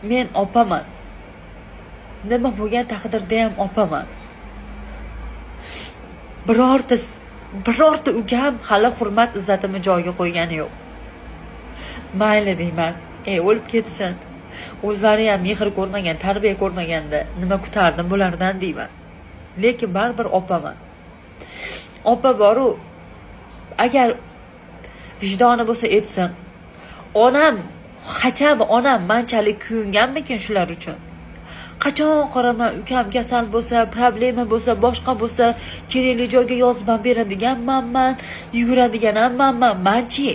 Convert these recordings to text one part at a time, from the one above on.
men opaman. Nima bo'lgan taqdirda ham opaman. Birorta ukam hali hurmat izzatimni joyiga qo'ygani yo'q. Mayli deyman. O'lib ketsin. O'zlari ham mehr ko'rmagan, tarbiya ko'rmaganda nima kutardim bulardan deyman. Lekin baribir opaman. Opa boru, agar vijdoni bo'lsa etsin. Onam manchalik kuyunganmikin shular uchun. Qachon qoraman ukam kasal bo'lsa, problema bo'lsa, boshqa bo'lsa, kerakli joyga yozib beradigan manman, yuguradigan ham manchi.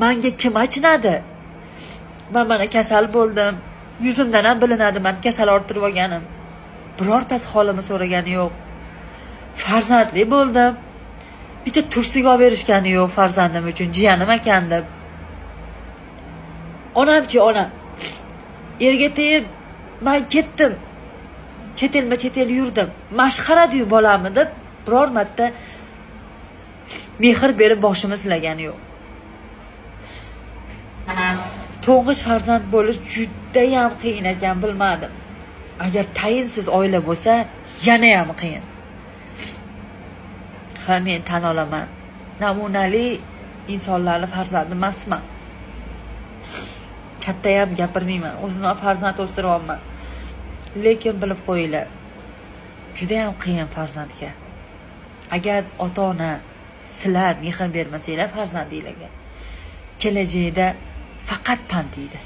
Menga kim achinadi? Men mana kasal bo'ldim. Yuzimdan ham bilinadi men kasal orttirib olganim. Birortasi holimni so'ragani yo'q. Farzandli bo'ldim. Bitta tursiga olib berishgani yo'q farzandim uchun, jiyanim ekan deb. Onamchi onam. Erga tegib men ketdim. Chet el yurdim. Mashqaradi-yu bolamni deb biror marta mehr berib boshimni silagani yo'q. To'ng'ich farzand bo'lish juda ham qiyin ekan, bilmadim. Agar tayinsiz oila bo'lsa, yana ham qiyin. Ha, men tan olaman. Namunali insonlarning farzandi emasman. Katta ham gapirmayman. O'zim ham farzand o'stiryapman. Lekin bilib qo'yinglar. Juda ham qiyin farzandga. Agar ota-ona sizlar mehr bermasanglar farzandingizga, kelajakda faqat pantiydi.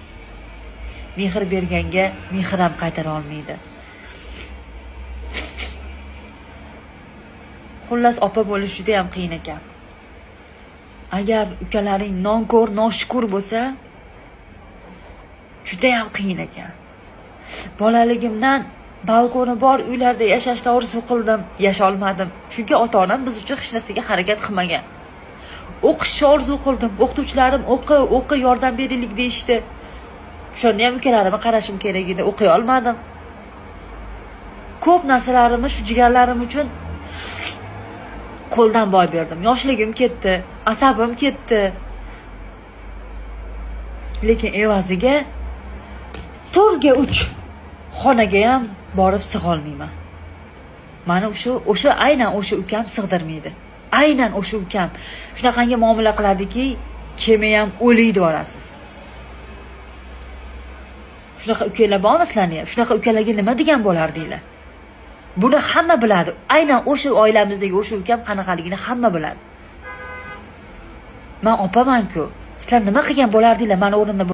Mehr berganga mehr ham qaytara olmaydi. Xullas, opa bo'lish juda ham qiyin ekan. Agar ukalaring nonko'r, noshukur bo'lsa, juda ham qiyin ekan. Bolaligimdan balkoni bor uylarda yashashni orzu qildim, yasha olmadim. Chunki ota-onam biz uchun hech narsaga harakat qilmagan. O'qishni orzu qildim. O'qituvchilarim o'qi yordam beraylik deyishdi. Shunda ham ukalarimga qarashim kerak edi, o'qiy olmadim. Ko'p narsalarimni shu jigarlarim uchun qo'ldan boy berdim. Yoshligim ketdi, asabim ketdi. Lekin evaziga to'rga 3 xonaga ham borib sig'a olmayman. Mana aynan o'sha ukam sig'dirmaydi. Aynan o'sha ukam shunaqangi muomala qiladiki, kelmay ham o'liydi borasiz. Shunaqa ukalar bormi sizlarning? Shunaqa ukalarga nima degan bo'lardinglar? Buni hamma biladi. Aynan o'sha oilamizdagi o'sha ukam qanaqaligini hamma biladi. Men opaman-ku. Sizlar nima qilgan bo'lardinglar? Men o'rnimda